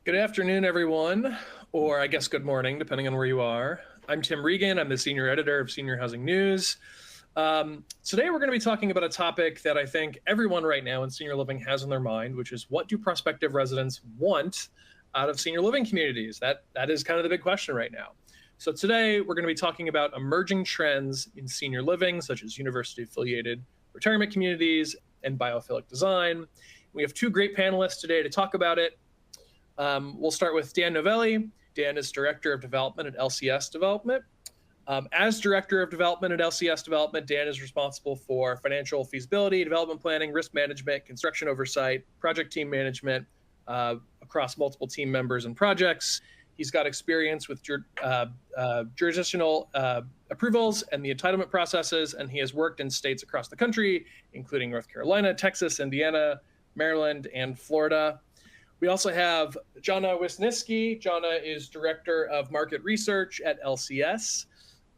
Good afternoon, everyone, or I guess good morning, depending on where you are. I'm Tim Regan. I'm the senior editor of Senior Housing News. Today, we're going to be talking about a topic that I think everyone right now in senior living has on their mind, which is what do prospective residents want out of senior living communities? That is kind of the big question right now. So today, we're going to be talking about emerging trends in senior living, such as university-affiliated retirement communities and biophilic design. We have two great panelists today to talk about it. We'll start with Dan Novelli. Dan is Director of Development at LCS Development. As Director of Development at LCS Development, Dan is responsible for financial feasibility, development planning, risk management, construction oversight, project team management across multiple team members and projects. He's got experience with jurisdictional approvals and the entitlement processes, and he has worked in states across the country, including North Carolina, Texas, Indiana, Maryland, and Florida. We also have Jana Wisniewski. Jana is Director of Market Research at LCS,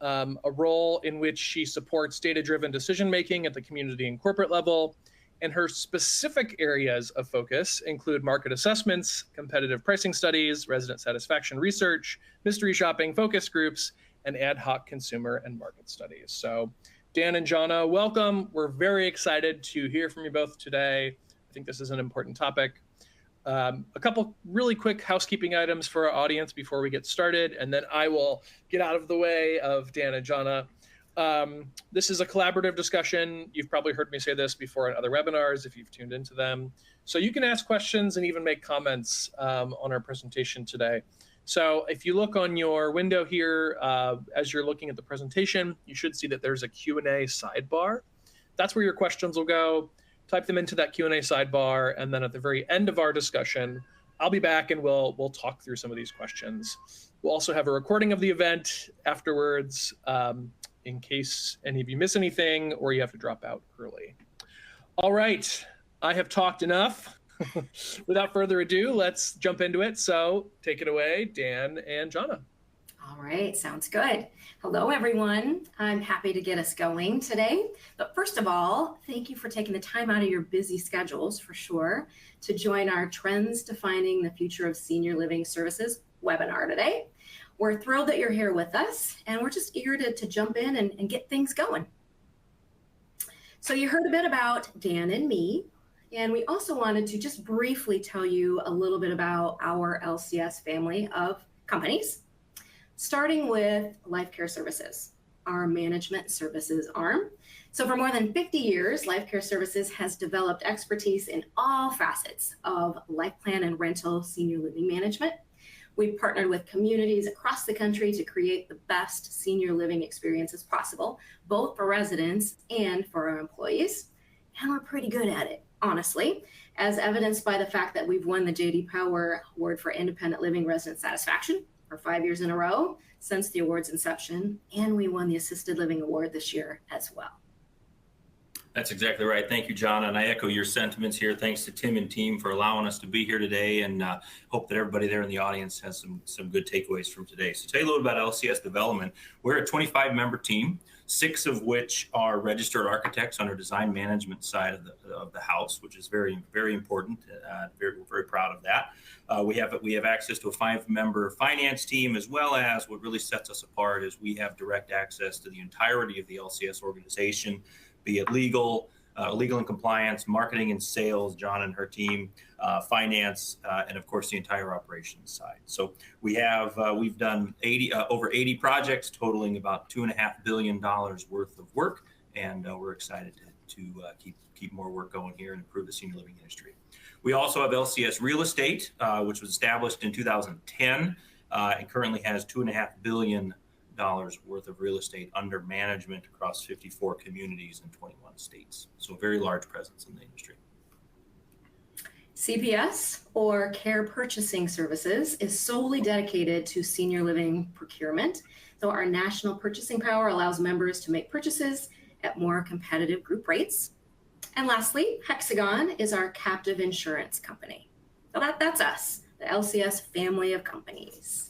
a role in which she supports data-driven decision-making at the community and corporate level. And her specific areas of focus include market assessments, competitive pricing studies, resident satisfaction research, mystery shopping, focus groups, and ad hoc consumer and market studies. So Dan and Jana, welcome. We're very excited to hear from you both today. I think this is an important topic. A couple really quick housekeeping items for our audience before we get started, and then I will get out of the way of Dan and Jana. This is a collaborative discussion. You've probably heard me say this before in other webinars if you've tuned into them. So you can ask questions and even make comments on our presentation today. So if you look on your window here, as you're looking at the presentation, you should see that there's a Q&A sidebar. That's where your questions will go. Type them into that Q&A sidebar, and then at the very end of our discussion, I'll be back and we'll talk through some of these questions. We'll also have a recording of the event afterwards in case any of you miss anything or you have to drop out early. All right, I have talked enough. Without further ado, let's jump into it. So take it away, Dan and Jana. All right, sounds good. Hello, everyone. I'm happy to get us going today. But first of all, thank you for taking the time out of your busy schedules, for sure, to join our Trends Defining the Future of Senior Living Services webinar today. We're thrilled that you're here with us, and we're just eager to jump in and get things going. So you heard a bit about Dan and me, and we also wanted to just briefly tell you a little bit about our LCS family of companies. Starting with Life Care Services, our management services arm. So for more than 50 years, Life Care Services has developed expertise in all facets of life plan and rental senior living management. We've partnered with communities across the country to create the best senior living experiences possible, both for residents and for our employees. And we're pretty good at it, honestly, as evidenced by the fact that we've won the J.D. Power Award for Independent Living Resident Satisfaction for 5 years in a row since the award's inception, and we won the Assisted Living Award this year as well. That's exactly right. Thank you, John, and I echo your sentiments here. Thanks to Tim and team for allowing us to be here today, and hope that everybody there in the audience has some good takeaways from today. So tell you a little about LCS Development. We're a 25-member team, 6 of which are registered architects on our design management side of the house, which is very, very important. We're very proud of that. We have access to a 5-member finance team, as well as what really sets us apart is we have direct access to the entirety of the LCS organization, be it legal and compliance, marketing and sales, John and her team, finance, and of course the entire operations side. So we've done over 80 projects totaling about $2.5 billion worth of work, and we're excited to keep more work going here and improve the senior living industry. We also have LCS Real Estate, which was established in 2010 and currently has $2.5 billion worth of real estate under management across 54 communities in 21 states. So a very large presence in the industry. CPS, or Care Purchasing Services, is solely dedicated to senior living procurement. So our national purchasing power allows members to make purchases at more competitive group rates. And lastly, Hexagon is our captive insurance company. So that's us, the LCS family of companies.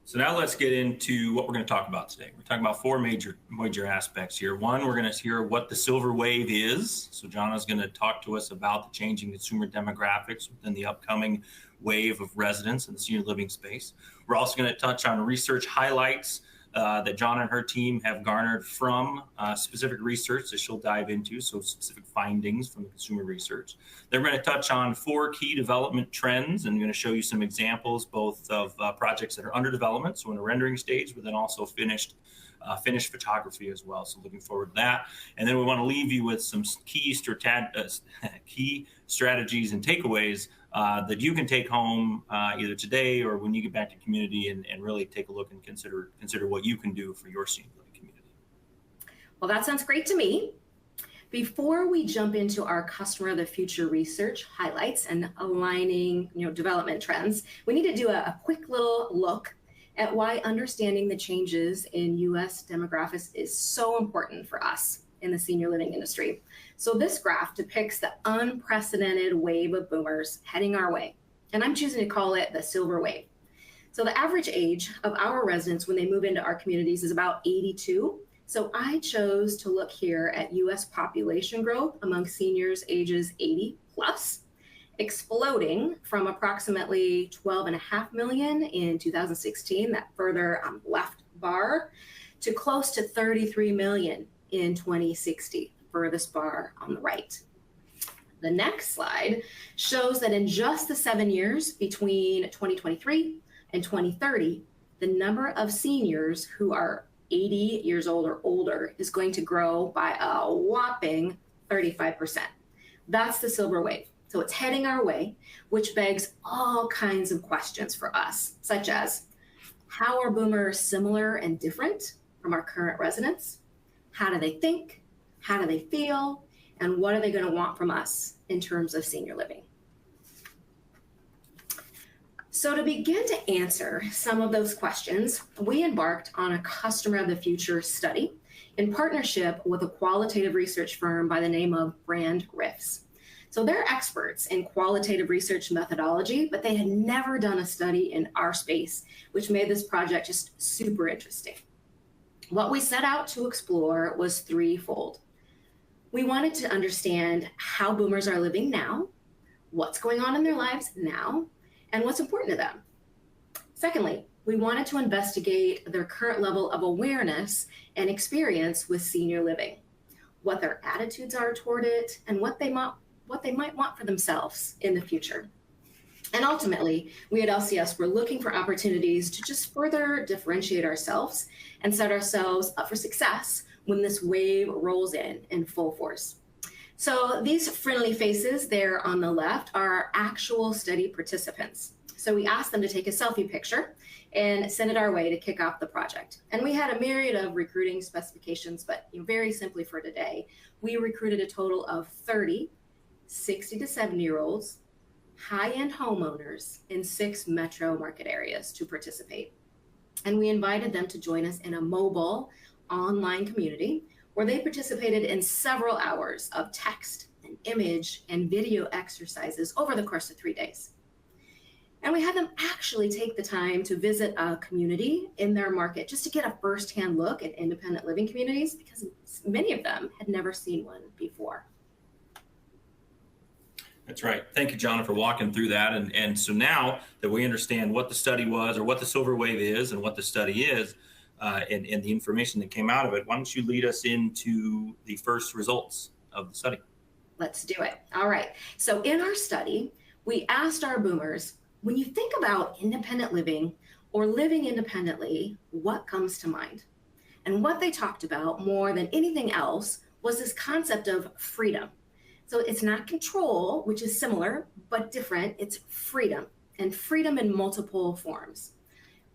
So now let's get into what we're going to talk about today. We're talking about four major aspects here. One, we're going to hear what the silver wave is. So John is going to talk to us about the changing consumer demographics within the upcoming wave of residents in the senior living space. We're also going to touch on research highlights that John and her team have garnered from specific research that she'll dive into, so specific findings from the consumer research. Then we're going to touch on four key development trends, and I'm going to show you some examples both of projects that are under development, so in a rendering stage, but then also finished photography as well. So looking forward to that. And then we want to leave you with some key strategies and takeaways that you can take home either today or when you get back to community and really take a look and consider what you can do for your senior living community. Well, that sounds great to me. Before we jump into our customer of the future research highlights and aligning development trends, we need to do a quick little look at why understanding the changes in U.S. demographics is so important for us in the senior living industry. So this graph depicts the unprecedented wave of boomers heading our way, and I'm choosing to call it the silver wave. So the average age of our residents when they move into our communities is about 82. So I chose to look here at U.S. population growth among seniors ages 80 plus, exploding from approximately 12.5 million in 2016, that further left bar, to close to 33 million in 2060, furthest bar on the right. The next slide shows that in just the 7 years between 2023 and 2030, the number of seniors who are 80 years old or older is going to grow by a whopping 35%. That's the silver wave. So it's heading our way, which begs all kinds of questions for us, such as, how are boomers similar and different from our current residents? How do they think? How do they feel? And what are they going to want from us in terms of senior living? So to begin to answer some of those questions, we embarked on a Customer of the Future study in partnership with a qualitative research firm by the name of Brand Riffs. So they're experts in qualitative research methodology, but they had never done a study in our space, which made this project just super interesting. What we set out to explore was threefold. We wanted to understand how boomers are living now, what's going on in their lives now, and what's important to them. Secondly, we wanted to investigate their current level of awareness and experience with senior living, what their attitudes are toward it, and what they might want for themselves in the future. And ultimately, we at LCS were looking for opportunities to just further differentiate ourselves and set ourselves up for success when this wave rolls in full force. So these friendly faces there on the left are actual study participants. So we asked them to take a selfie picture and send it our way to kick off the project. And we had a myriad of recruiting specifications, but very simply for today, we recruited a total of 30 60 to 70-year-olds, high-end homeowners in 6 metro market areas to participate. And we invited them to join us in a mobile online community where they participated in several hours of text and image and video exercises over the course of 3 days. And we had them actually take the time to visit a community in their market just to get a firsthand look at independent living communities, because many of them had never seen one before. That's right. Thank you, John, for walking through that. And so now that we understand what the study was, or what the silver wave is, and what the study is, and the information that came out of it, why don't you lead us into the first results of the study? Let's do it. All right. So in our study, we asked our boomers, when you think about independent living or living independently, what comes to mind? And what they talked about more than anything else was this concept of freedom. So it's not control, which is similar, but different. It's freedom, and freedom in multiple forms.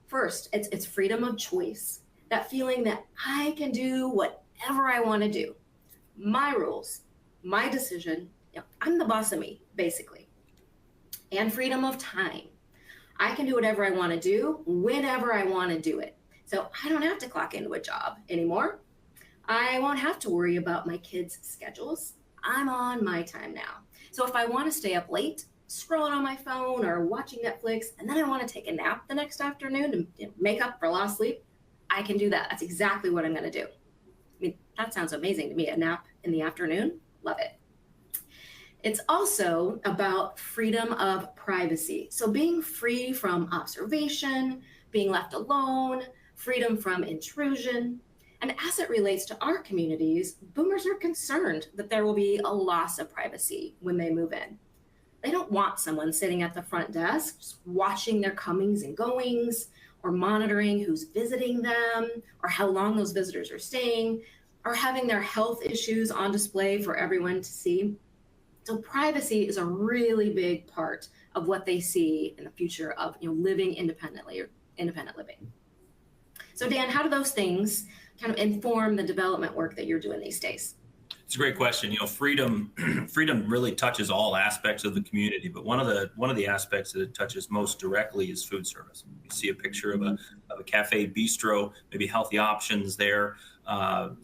First, it's freedom of choice, that feeling that I can do whatever I want to do. My rules, my decision, I'm the boss of me, basically. And freedom of time. I can do whatever I want to do, whenever I want to do it. So I don't have to clock into a job anymore. I won't have to worry about my kids' schedules. I'm on my time now. So if I want to stay up late, scrolling on my phone or watching Netflix, and then I want to take a nap the next afternoon to make up for lost sleep, I can do that. That's exactly what I'm going to do. I mean, that sounds amazing to me. A nap in the afternoon, love it. It's also about freedom of privacy. So being free from observation, being left alone, freedom from intrusion. And as it relates to our communities, boomers are concerned that there will be a loss of privacy when they move in. They don't want someone sitting at the front desk watching their comings and goings, or monitoring who's visiting them, or how long those visitors are staying, or having their health issues on display for everyone to see. So privacy is a really big part of what they see in the future of living independently or independent living. So Dan, how do those things kind of inform the development work that you're doing these days? It's a great question. freedom really touches all aspects of the community, but one of the aspects that it touches most directly is food service. You see a picture of a cafe bistro, maybe healthy options there. So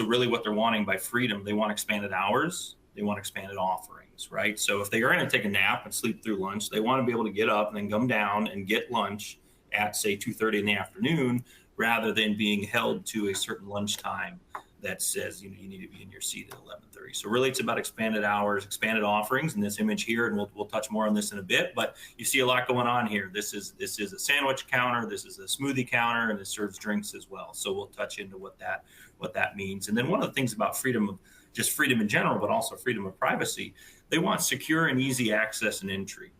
really what they're wanting by freedom, they want expanded hours, they want expanded offerings, right? So if they are going to take a nap and sleep through lunch, they want to be able to get up and then come down and get lunch at say 2:30 in the afternoon, rather than being held to a certain lunchtime that says you need to be in your seat at 11:30. So really it's about expanded hours, expanded offerings in this image here, and we'll touch more on this in a bit, but you see a lot going on here. This is a sandwich counter, this is a smoothie counter, and it serves drinks as well. So we'll touch into what that means. And then one of the things about freedom in general, but also freedom of privacy, they want secure and easy access and entry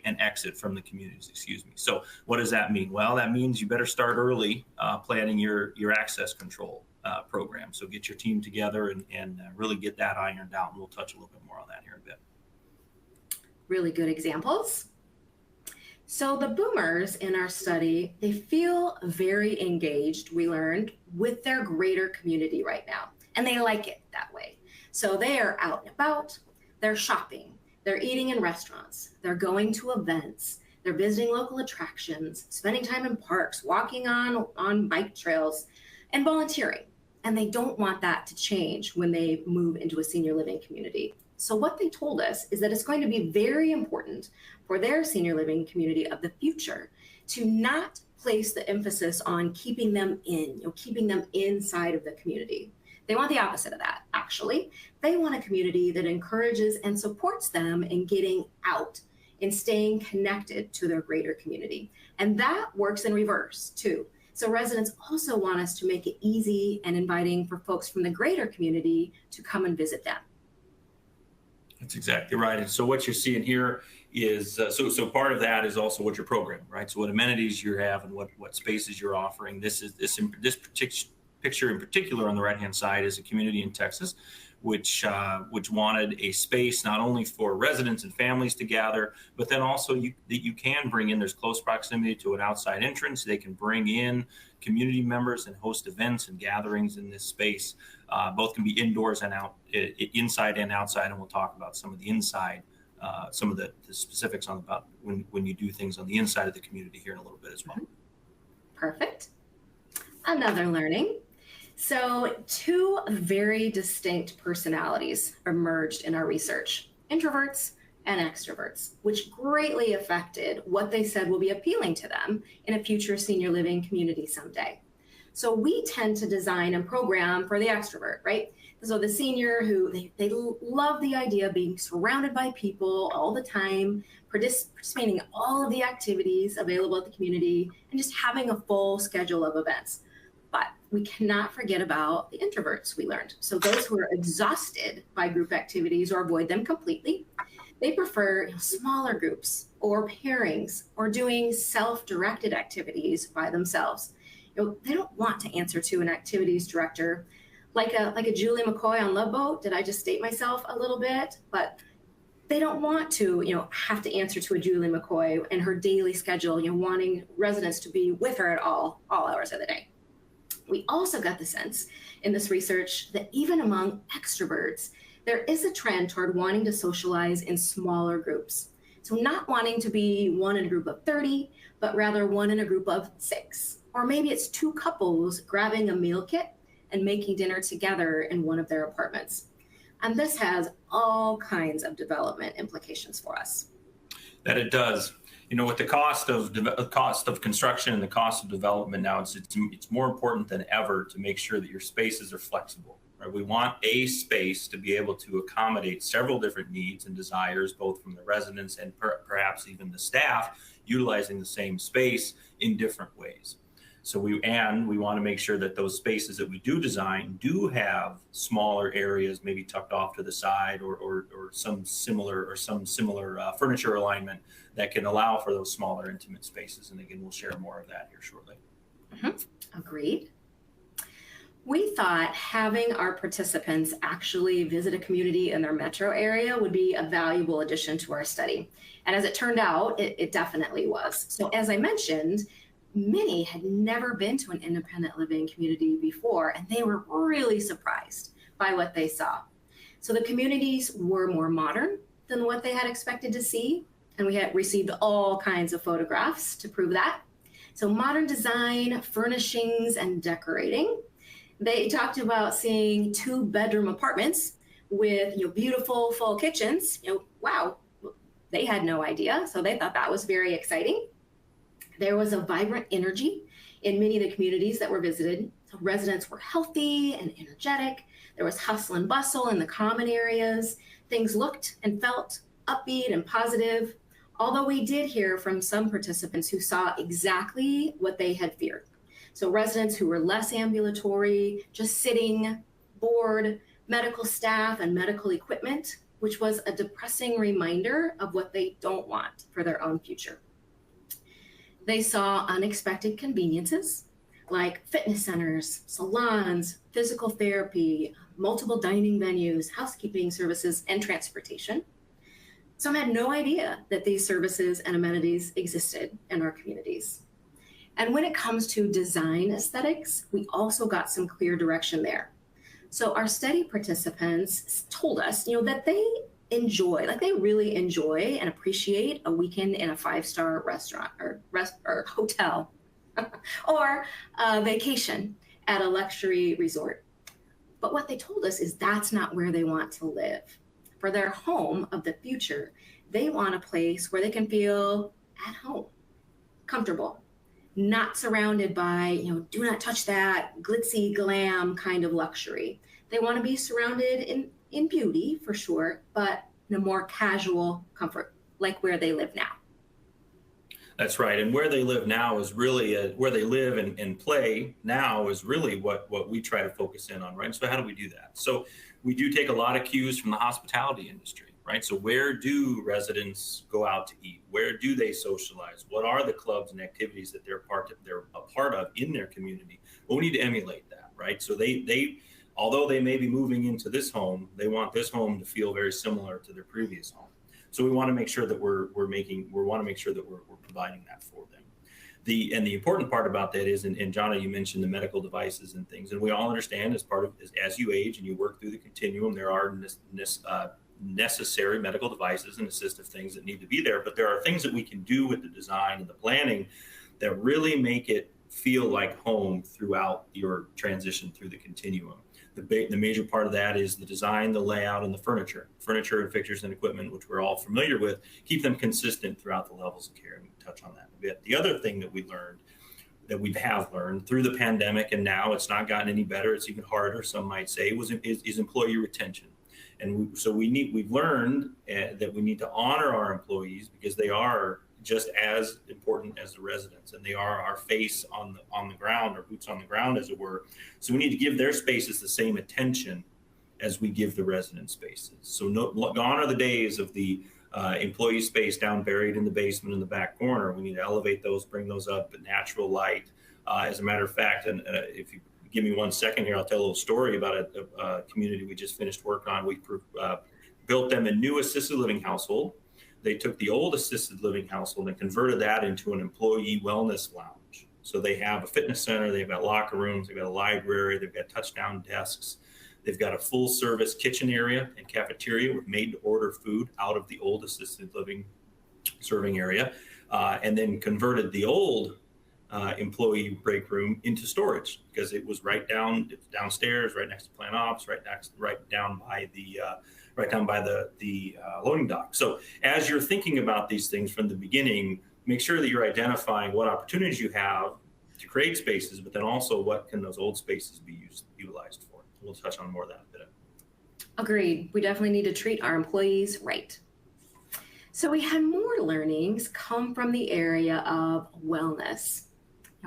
and exit from the communities, excuse me. So what does that mean? Well, that means you better start early planning your access control program. So get your team together and really get that ironed out. And we'll touch a little bit more on that here in a bit. Really good examples. So the boomers in our study, they feel very engaged, we learned, with their greater community right now. And they like it that way. So they are out and about, they're shopping, they're eating in restaurants, they're going to events, they're visiting local attractions, spending time in parks, walking on bike trails, and volunteering. And they don't want that to change when they move into a senior living community. So what they told us is that it's going to be very important for their senior living community of the future to not place the emphasis on keeping them keeping them inside of the community. They want the opposite of that, actually. They want a community that encourages and supports them in getting out, in staying connected to their greater community. And that works in reverse, too. So residents also want us to make it easy and inviting for folks from the greater community to come and visit them. That's exactly right. And so what you're seeing here is, so part of that is also what you're programming, right? So what amenities you have and what spaces you're offering. This picture in particular on the right-hand side is a community in Texas, which wanted a space not only for residents and families to gather, but then also that you can bring in, there's close proximity to an outside entrance. They can bring in community members and host events and gatherings in this space. Both can be indoors and inside and outside, and we'll talk about some of the inside, some of the specifics on about when you do things on the inside of the community here in a little bit as well. Perfect. Another learning. So two very distinct personalities emerged in our research, introverts and extroverts, which greatly affected what they said will be appealing to them in a future senior living community someday. So we tend to design and program for the extrovert, right? So the senior who they love the idea of being surrounded by people all the time, participating in all of the activities available at the community, and just having a full schedule of events. But we cannot forget about the introverts, we learned. So those who are exhausted by group activities or avoid them completely, they prefer smaller groups or pairings or doing self-directed activities by themselves. They don't want to answer to an activities director like a Julie McCoy on Love Boat. Did I just state myself a little bit? But they don't want to, have to answer to a Julie McCoy and her daily schedule, wanting residents to be with her at all hours of the day. We also got the sense in this research that even among extroverts, there is a trend toward wanting to socialize in smaller groups. So not wanting to be one in a group of 30, but rather one in a group of 6. Or maybe it's 2 couples grabbing a meal kit and making dinner together in one of their apartments. And this has all kinds of development implications for us. That it does. With the cost of construction and the cost of development now, it's more important than ever to make sure that your spaces are flexible. Right? We want a space to be able to accommodate several different needs and desires, both from the residents and perhaps even the staff, utilizing the same space in different ways. So we want to make sure that those spaces that we do design do have smaller areas, maybe tucked off to the side, or some similar furniture alignment that can allow for those smaller intimate spaces. And again, we'll share more of that here shortly. Agreed. We thought having our participants actually visit a community in their metro area would be a valuable addition to our study. And as it turned out, it definitely was. So as I mentioned, many had never been to an independent living community before, and they were really surprised by what they saw. So the communities were more modern than what they had expected to see, and we had received all kinds of photographs to prove that. So modern design, furnishings, and decorating. They talked about seeing 2-bedroom apartments with beautiful full kitchens. Wow, they had no idea, so they thought that was very exciting. There was a vibrant energy in many of the communities that were visited. So residents were healthy and energetic. There was hustle and bustle in the common areas. Things looked and felt upbeat and positive, although we did hear from some participants who saw exactly what they had feared. So residents who were less ambulatory, just sitting, bored, medical staff and medical equipment, which was a depressing reminder of what they don't want for their own future. They saw unexpected conveniences like fitness centers, salons, physical therapy, multiple dining venues, housekeeping services, and transportation. Some had no idea that these services and amenities existed in our communities. And when it comes to design aesthetics, we also got some clear direction there. So our study participants told us, that they really enjoy and appreciate a weekend in a 5-star restaurant or hotel or a vacation at a luxury resort. But what they told us is that's not where they want to live. For their home of the future, they want a place where they can feel at home, comfortable, not surrounded by, do not touch that glitzy glam kind of luxury. They want to be surrounded in beauty for sure, but in a more casual comfort, like where they live now. That's right. And where they live now is really where they live and play now is really what we try to focus in on, right? So how do we do that? So we do take a lot of cues from the hospitality industry, right? So where do residents go out to eat? Where do they socialize? What are the clubs and activities that they're a part of in their community? Well, we need to emulate that, right? So they although they may be moving into this home, they want this home to feel very similar to their previous home. So we want to make sure that we're providing that for them. The important part about that is, and Jonna, you mentioned the medical devices and things, and we all understand as you age and you work through the continuum, there are necessary medical devices and assistive things that need to be there. But there are things that we can do with the design and the planning that really make it feel like home throughout your transition through the continuum. The major part of that is the design, the layout, and the furniture and fixtures and equipment, which we're all familiar with. Keep them consistent throughout the levels of care, and we can touch on that a bit. The other thing that we have learned through the pandemic, and now it's not gotten any better, it's even harder, some might say, is employee retention. And we've learned that we need to honor our employees because they are just as important as the residents, and they are our face on the ground, or boots on the ground, as it were. So we need to give their spaces the same attention as we give the resident spaces. So gone are the days of the employee space down buried in the basement in the back corner. We need to elevate those, bring those up in natural light. As a matter of fact, and if you give me 1 second here, I'll tell a little story about a community we just finished work on. We built them a new assisted living household. They took the old assisted living household and converted that into an employee wellness lounge. So they have a fitness center, they've got locker rooms, they've got a library, they've got touch-down desks, they've got a full-service kitchen area and cafeteria with made-to-order food out of the old assisted living serving area, and then converted the old employee break room into storage because it was downstairs, right next to plant ops, right down by the right down by the loading dock. So as you're thinking about these things from the beginning, make sure that you're identifying what opportunities you have to create spaces, but then also what can those old spaces be utilized for. We'll touch on more of that in a bit. Agreed. We definitely need to treat our employees right. So we had more learnings come from the area of wellness,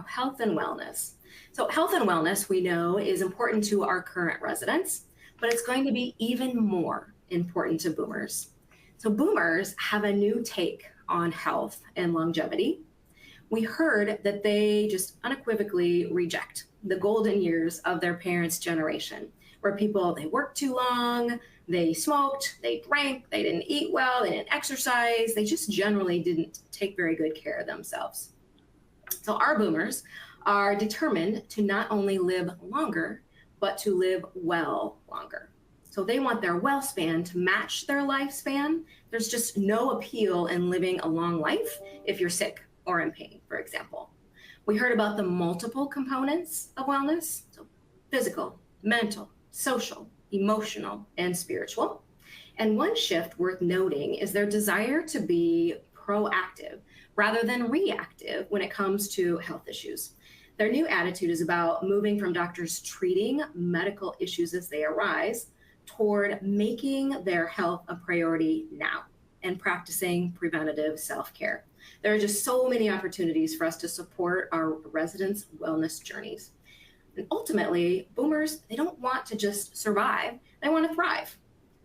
health and wellness. So health and wellness, we know, is important to our current residents, but it's going to be even more important to boomers. So boomers have a new take on health and longevity. We heard that they just unequivocally reject the golden years of their parents' generation, where they worked too long, they smoked, they drank, they didn't eat well, they didn't exercise, they just generally didn't take very good care of themselves. So our boomers are determined to not only live longer, but to live well longer. So they want their well span to match their lifespan. There's just no appeal in living a long life if you're sick or in pain, for example. We heard about the multiple components of wellness, so physical, mental, social, emotional, and spiritual. And one shift worth noting is their desire to be proactive rather than reactive when it comes to health issues. Their new attitude is about moving from doctors treating medical issues as they arise toward making their health a priority now and practicing preventative self-care. There are just so many opportunities for us to support our residents' wellness journeys. And ultimately, boomers, they don't want to just survive, they want to thrive.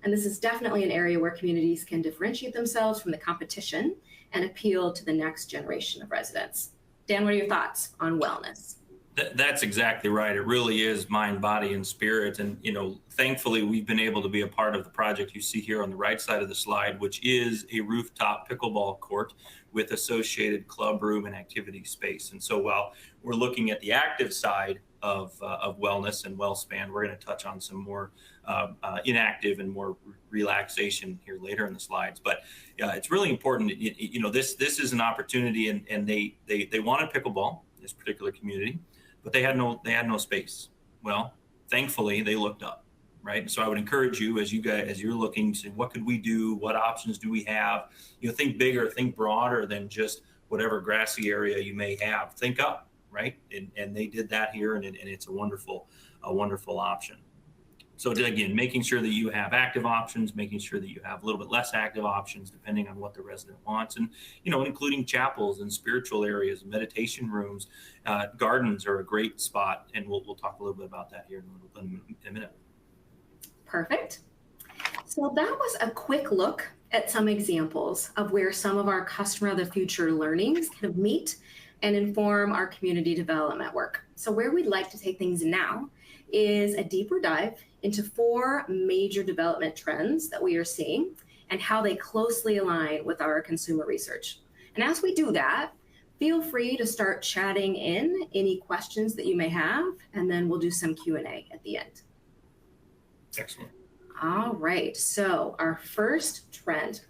And this is definitely an area where communities can differentiate themselves from the competition and appeal to the next generation of residents. Dan, what are your thoughts on wellness? That's exactly right. It really is mind, body, and spirit. And, thankfully, we've been able to be a part of the project you see here on the right side of the slide, which is a rooftop pickleball court with associated club room and activity space. And so while we're looking at the active side of wellness and WellSpan, we're going to touch on some more inactive and more relaxation here later in the slides. But it's really important. This is an opportunity, and they wanted pickleball, this particular community, but they had no space. Well, thankfully, they looked up, right? And so I would encourage you, as you're looking to what could we do, what options do we have, think bigger, think broader than just whatever grassy area you may have. Think up, right? And they did that here, and it's a wonderful option. So again, making sure that you have active options, making sure that you have a little bit less active options depending on what the resident wants, and including chapels and spiritual areas, meditation rooms, gardens are a great spot, and we'll talk a little bit about that here in a minute. Perfect. So that was a quick look at some examples of where some of our customer of the future learnings kind of meet and inform our community development work. So where we'd like to take things now is a deeper dive into 4 major development trends that we are seeing and how they closely align with our consumer research. And as we do that, feel free to start chatting in any questions that you may have, and then we'll do some Q&A at the end. Excellent. All right, so our first trend.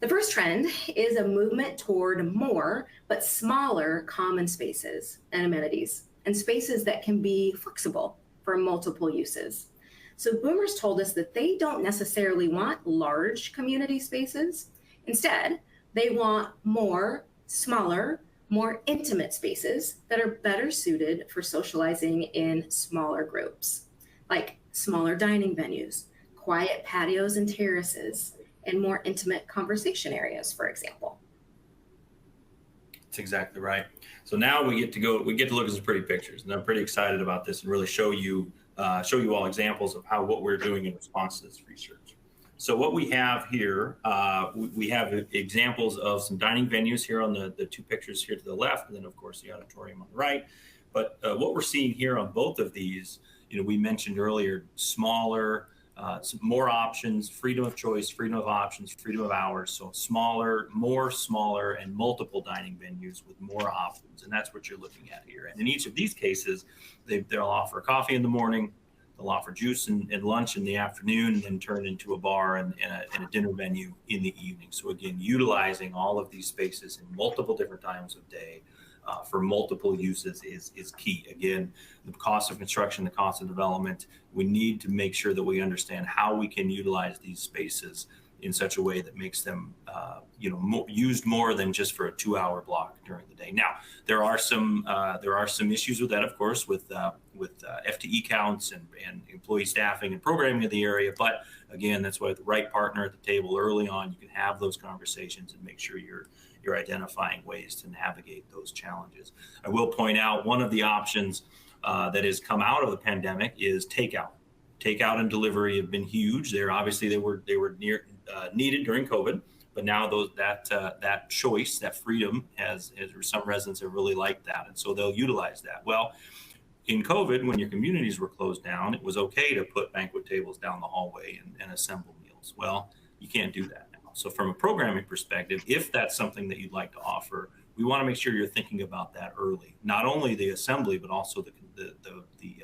The first trend is a movement toward more but smaller common spaces and amenities, and spaces that can be flexible for multiple uses. So boomers told us that they don't necessarily want large community spaces. Instead, they want more, smaller, more intimate spaces that are better suited for socializing in smaller groups, like smaller dining venues, quiet patios and terraces, and more intimate conversation areas, for example. That's exactly right. So now we get to look at some pretty pictures, and I'm pretty excited about this and really show you all examples of what we're doing in response to this research. So what we have here, we have examples of some dining venues here on the 2 pictures here to the left, and then of course the auditorium on the right. But what we're seeing here on both of these, we mentioned earlier, smaller, some more options, freedom of choice, freedom of options, freedom of hours. So smaller, and multiple dining venues with more options. And that's what you're looking at here. And in each of these cases, they'll offer coffee in the morning, they'll offer juice and lunch in the afternoon, and then turn into a bar and a dinner venue in the evening. So again, utilizing all of these spaces in multiple different times of day for multiple uses is key. Again, the cost of construction, the cost of development, we need to make sure that we understand how we can utilize these spaces in such a way that makes them used more than just for a 2-hour block during the day. Now, there are some issues with that, of course, with FTE counts and employee staffing and programming of the area. But again, that's why the right partner at the table early on, you can have those conversations and make sure you're identifying ways to navigate those challenges. I will point out one of the options that has come out of the pandemic is takeout. Takeout and delivery have been huge. They were needed during COVID, but now that choice, that freedom has some residents have really liked that, and so they'll utilize that. Well, in COVID, when your communities were closed down, it was okay to put banquet tables down the hallway and assemble meals. Well, you can't do that now. So from a programming perspective, if that's something that you'd like to offer, we want to make sure you're thinking about that early. Not only the assembly, but also the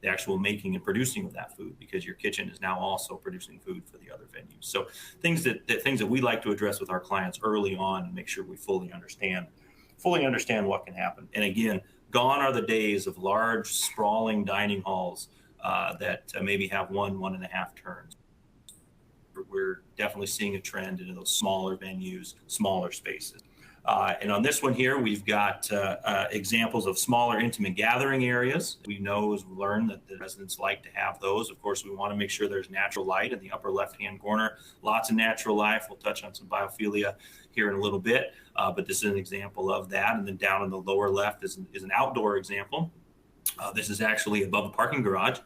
actual making and producing of that food, because your kitchen is now also producing food for the other venues. So things that we like to address with our clients early on and make sure we fully understand what can happen. And again, gone are the days of large, sprawling dining halls that maybe have 1.5 turns. We're definitely seeing a trend into those smaller venues, smaller spaces. And on this one here, we've got examples of smaller intimate gathering areas. We know, as we learned, that the residents like to have those. Of course, we want to make sure there's natural light in the upper left-hand corner. Lots of natural life. We'll touch on some biophilia here in a little bit, but this is an example of that. And then down in the lower left is an outdoor example. This is actually above a parking garage.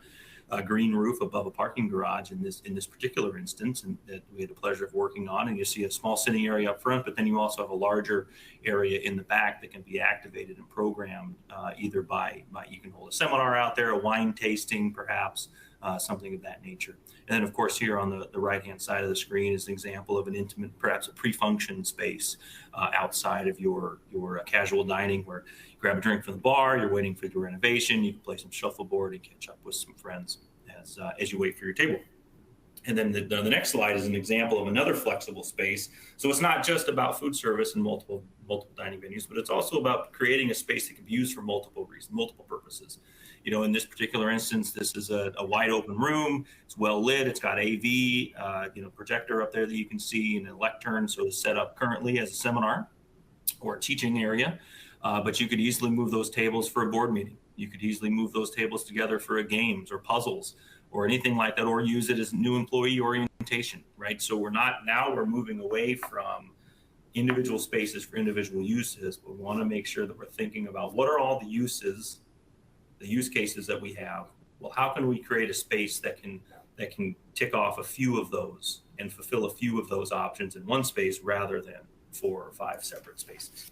A green roof above a parking garage in this particular instance, and that we had the pleasure of working on. And you see a small sitting area up front, but then you also have a larger area in the back that can be activated and programmed either by you can hold a seminar out there, a wine tasting, perhaps something of that nature. And then, of course, here on the right-hand side of the screen is an example of an intimate, perhaps a pre-function space outside of your casual dining, where you grab a drink from the bar, you're waiting for your renovation, you can play some shuffleboard and catch up with some friends as you wait for your table. And then the next slide is an example of another flexible space. So it's not just about food service and multiple dining venues, but it's also about creating a space that can be used for multiple reasons, multiple purposes. In this particular instance, this is a wide open room. It's well lit. It's got AV, projector up there that you can see, and a lectern. So it's set up currently as a seminar or a teaching area. But you could easily move those tables for a board meeting. You could easily move those tables together for games or puzzles or anything like that, or use it as new employee orientation, right? So we're moving away from individual spaces for individual uses, but we want to make sure that we're thinking about what are all the use cases that we have. Well, how can we create a space that can tick off a few of those and fulfill a few of those options in one space rather than 4 or 5 separate spaces?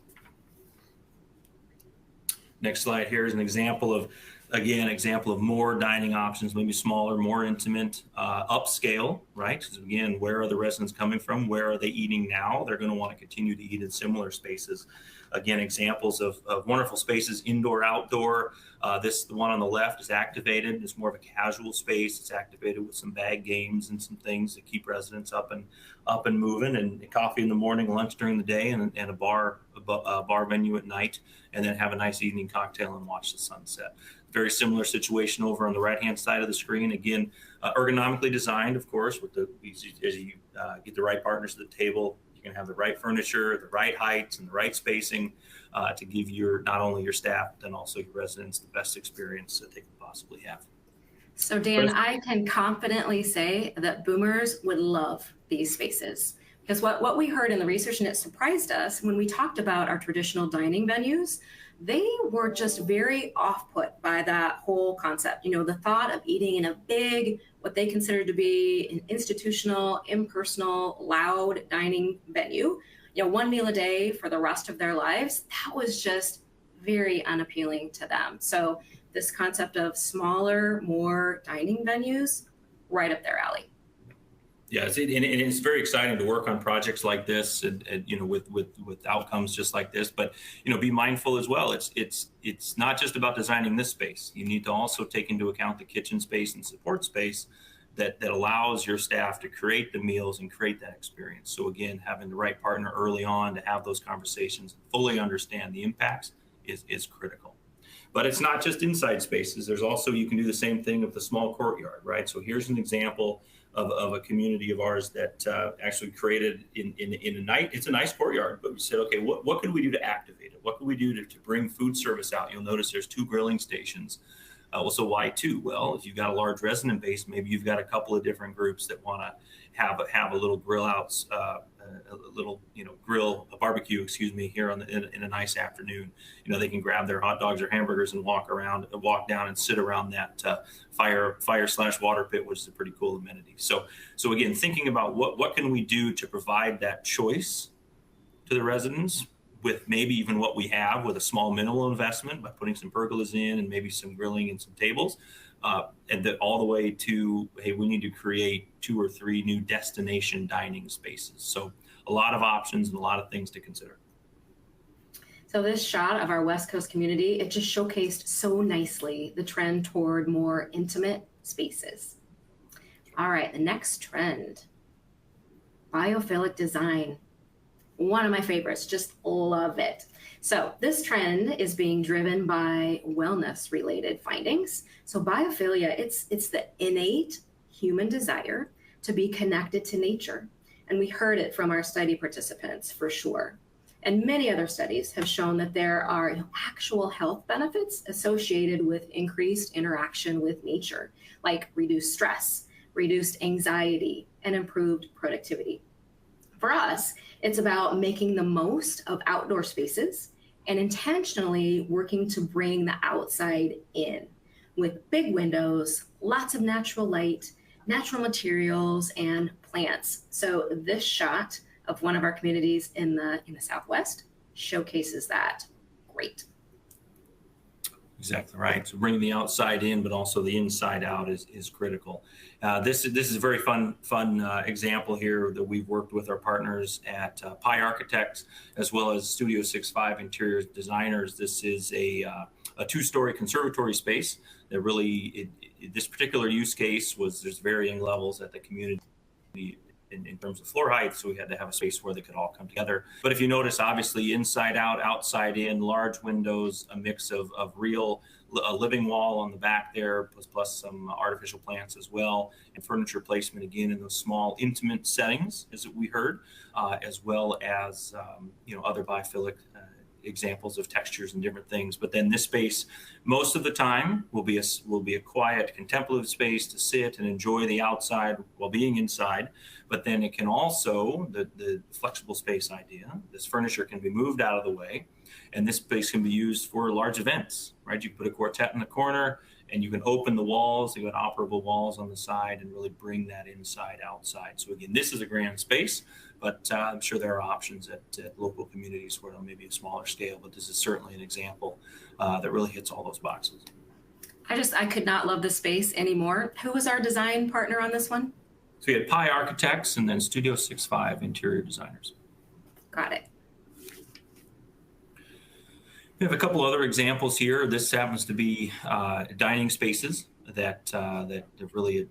Next slide here is an example of more dining options, maybe smaller, more intimate, upscale, right? Because again, where are the residents coming from? Where are they eating now? They're going to want to continue to eat in similar spaces. Again, examples of wonderful spaces, indoor, outdoor. The one on the left is activated. It's more of a casual space. It's activated with some bag games and some things that keep residents up and moving, and coffee in the morning, lunch during the day, and a bar venue at night, and then have a nice evening cocktail and watch the sunset. Very similar situation over on the right-hand side of the screen. Again, ergonomically designed, of course, as you get the right partners at the table, you can have the right furniture, the right heights, and the right spacing to give not only your staff, but then also your residents the best experience that they can possibly have. So Dan, I can confidently say that boomers would love these spaces, because what we heard in the research, and it surprised us when we talked about our traditional dining venues, they were just very off-put by that whole concept. The thought of eating in a big, what they considered to be an institutional, impersonal, loud dining venue, one meal a day for the rest of their lives, that was just very unappealing to them. So this concept of smaller, more dining venues, right up their alley. Yeah, it's very exciting to work on projects like this, and with outcomes just like this. But be mindful as well. It's not just about designing this space. You need to also take into account the kitchen space and support space that allows your staff to create the meals and create that experience. So again, having the right partner early on to have those conversations, fully understand the impacts is critical. But it's not just inside spaces. There's also, you can do the same thing with the small courtyard, right? So here's an example of a community of ours that actually created in a night. It's a nice courtyard, but we said, okay, what could we do to activate it? What could we do to bring food service out? You'll notice there's 2 grilling stations. Well, so why 2? Well, if you've got a large resident base, maybe you've got a couple of different groups that want to have a little grill outs, a little grill, a barbecue, excuse me, here in a nice afternoon. They can grab their hot dogs or hamburgers and walk down and sit around that fire/water pit, which is a pretty cool amenity. So again, thinking about what can we do to provide that choice to the residents, with maybe even what we have with a small minimal investment by putting some pergolas in and maybe some grilling and some tables, and then all the way to, hey, we need to create 2 or 3 new destination dining spaces. So a lot of options and a lot of things to consider. So this shot of our West Coast community, it just showcased so nicely the trend toward more intimate spaces. All right, the next trend, biophilic design. One of my favorites, just love it. So this trend is being driven by wellness related findings. So biophilia, it's the innate human desire to be connected to nature. And we heard it from our study participants for sure. And many other studies have shown that there are actual health benefits associated with increased interaction with nature, like reduced stress, reduced anxiety, and improved productivity. For us, it's about making the most of outdoor spaces and intentionally working to bring the outside in with big windows, lots of natural light, natural materials, and plants. So this shot of one of our communities in the Southwest showcases that. Great. Exactly right. So bringing the outside in, but also the inside out is critical. This is a very fun example here that we've worked with our partners at Pi Architects as well as Studio 65 Interior Designers. This is a 2-story conservatory space that really, this particular use case was, there's varying levels at the community in terms of floor height, so we had to have a space where they could all come together. But if you notice, obviously inside out, outside in, large windows, a mix of real, a living wall on the back there, plus some artificial plants as well, and furniture placement again in those small intimate settings, as we heard, as well as other biophilic examples of textures and different things. But then this space, most of the time, will be a quiet, contemplative space to sit and enjoy the outside while being inside. But then it can also, the flexible space idea, this furniture can be moved out of the way, and this space can be used for large events, right? You put a quartet in the corner, and you can open the walls, you've got operable walls on the side, and really bring that inside outside. So again, this is a grand space, but I'm sure there are options at local communities where it'll maybe a smaller scale, but this is certainly an example that really hits all those boxes. I could not love this space anymore. Who was our design partner on this one? So we had Pi Architects and then Studio 65 Interior Designers. Got it. We have a couple other examples here. This happens to be dining spaces that really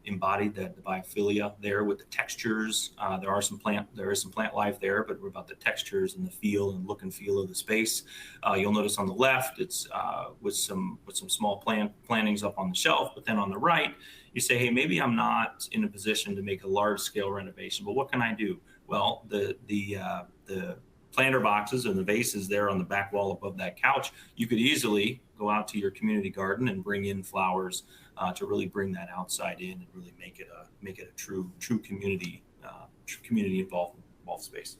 embodied the biophilia there with the textures. There is some plant life there, but we're about the textures and the feel and look and feel of the space. You'll notice on the left, it's with some small plantings up on the shelf, but then on the right, you say, hey, maybe I'm not in a position to make a large scale renovation, but what can I do? Well, the planter boxes and the vases there on the back wall above that couch, you could easily go out to your community garden and bring in flowers to really bring that outside in and really make it a true community involved space.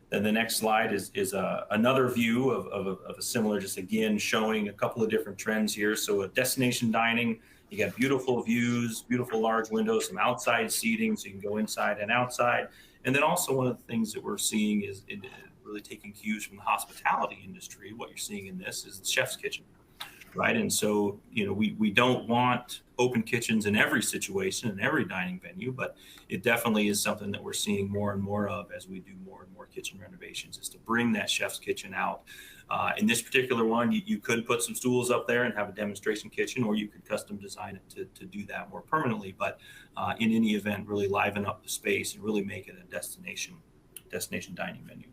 Then the next slide is another view of a similar, just again showing a couple of different trends here. So a destination dining, you got beautiful views, beautiful large windows, some outside seating, so you can go inside and outside. And then also one of the things that we're seeing is really taking cues from the hospitality industry. What you're seeing in this is the chef's kitchen, right? And so, we don't want open kitchens in every situation, in every dining venue, but it definitely is something that we're seeing more and more of as we do more and more kitchen renovations, is to bring that chef's kitchen out. In this particular one, you could put some stools up there and have a demonstration kitchen, or you could custom design it to do that more permanently. But in any event, really liven up the space and really make it a destination dining venue.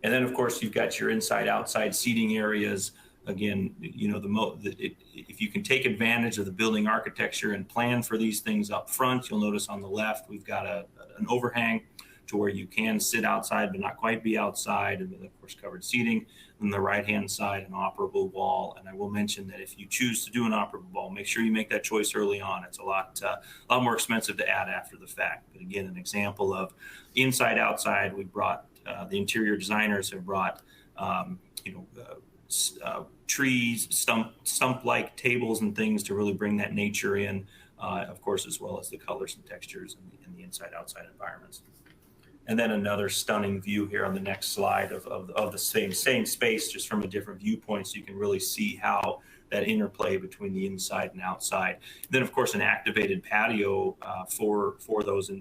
And then, of course, you've got your inside-outside seating areas. Again, if you can take advantage of the building architecture and plan for these things up front, you'll notice on the left we've got an overhang to where you can sit outside but not quite be outside, and then of course covered seating. On the right-hand side, an operable wall. And I will mention that if you choose to do an operable wall, make sure you make that choice early on. It's a lot more expensive to add after the fact. But again, an example of inside-outside, we brought the interior designers have brought trees, stump-like tables and things to really bring that nature in, of course, as well as the colors and textures in the inside-outside environments. And then another stunning view here on the next slide of the same space, just from a different viewpoint, so you can really see how that interplay between the inside and outside. And then, of course, an activated patio for those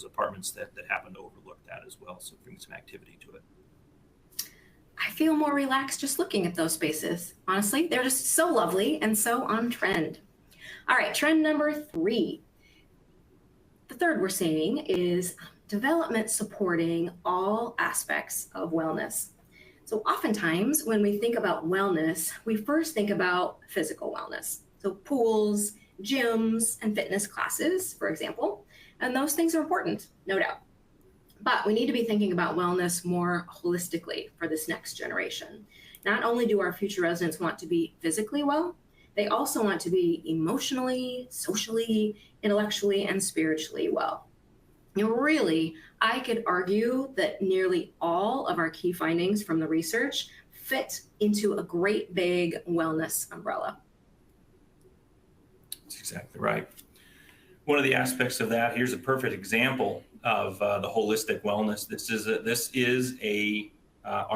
apartments that happen to overlook that as well, so bring some activity to it. I feel more relaxed just looking at those spaces. Honestly, they're just so lovely and so on trend. All right, trend number 3. The third we're seeing is development supporting all aspects of wellness. So oftentimes when we think about wellness, we first think about physical wellness. So pools, gyms, and fitness classes, for example, and those things are important, no doubt. But we need to be thinking about wellness more holistically for this next generation. Not only do our future residents want to be physically well, they also want to be emotionally, socially, intellectually, and spiritually well. And really, I could argue that nearly all of our key findings from the research fit into a great big wellness umbrella. That's exactly right. One of the aspects of that, here's a perfect example of the holistic wellness. This is an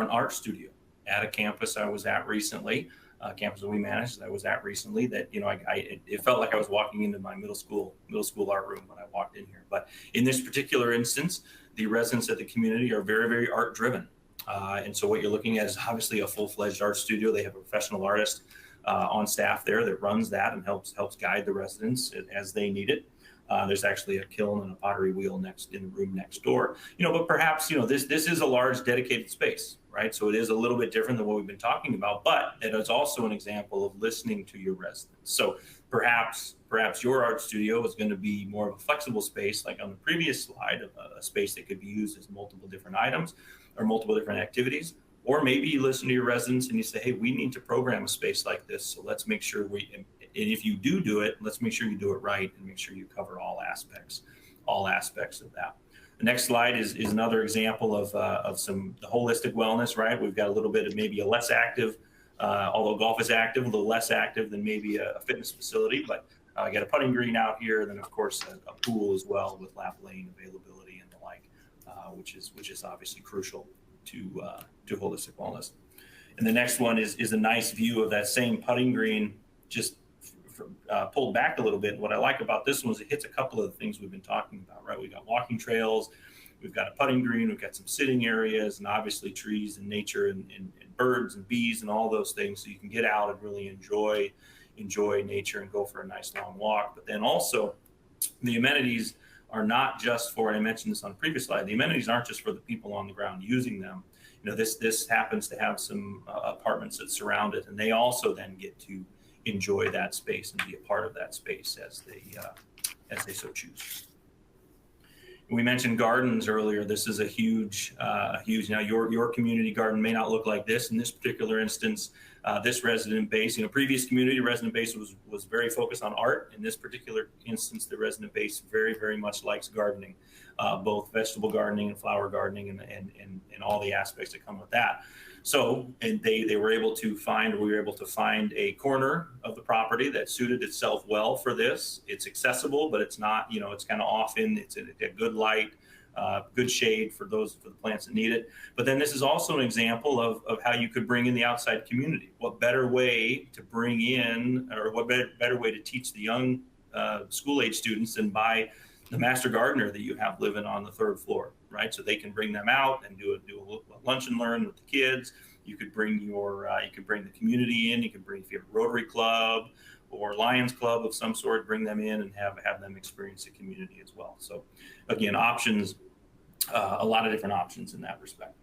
art studio at a campus I was at recently, campus that we managed that I was at recently, that, it felt like I was walking into my middle school art room when I walked in here. But in this particular instance, the residents of the community are very, very art driven. And so what you're looking at is obviously a full-fledged art studio. They have a professional artist on staff there that runs that and helps guide the residents as they need it. There's actually a kiln and a pottery wheel in the room next door. But perhaps, this is a large dedicated space, right? So it is a little bit different than what we've been talking about, but it is also an example of listening to your residents. So perhaps your art studio is going to be more of a flexible space, like on the previous slide, a space that could be used as multiple different items or multiple different activities. Or maybe you listen to your residents and you say, hey, we need to program a space like this. So let's make sure and if you do it, let's make sure you do it right and make sure you cover all aspects of that. The next slide is another example of the holistic wellness, right? We've got a little bit of maybe a less active, although golf is active, a little less active than maybe a fitness facility, but I got a putting green out here, and then of course a pool as well with lap lane availability and the like, which is obviously crucial to holistic wellness. And the next one is a nice view of that same putting green, just pulled back a little bit. What I like about this one is it hits a couple of the things we've been talking about, right? We've got walking trails, we've got a putting green, we've got some sitting areas, and obviously trees and nature and birds and bees and all those things, so you can get out and really enjoy nature and go for a nice long walk. But then also the amenities are not just for, and I mentioned this on the previous slide, the amenities aren't just for the people on the ground using them. This happens to have some apartments that surround it, and they also then get to enjoy that space and be a part of that space as they so choose. We mentioned gardens earlier. This is a huge. Now your community garden may not look like this. In this particular instance, this resident base, previous community resident base was very focused on art. In this particular instance, the resident base very, very much likes gardening, both vegetable gardening and flower gardening and all the aspects that come with that. So, and we were able to find a corner of the property that suited itself well for this. It's accessible, but it's not, it's kind of off it's a good light, good shade for the plants that need it. But then this is also an example of how you could bring in the outside community. What better way to bring in, or what better way to teach the young school age students than by the master gardener that you have living on the 3rd floor, right? So they can bring them out and do a lunch and learn with the kids. You could bring the community in. You can bring, if you have a Rotary Club or Lions Club of some sort, bring them in and have them experience the community as well. So again, options, a lot of different options in that respect.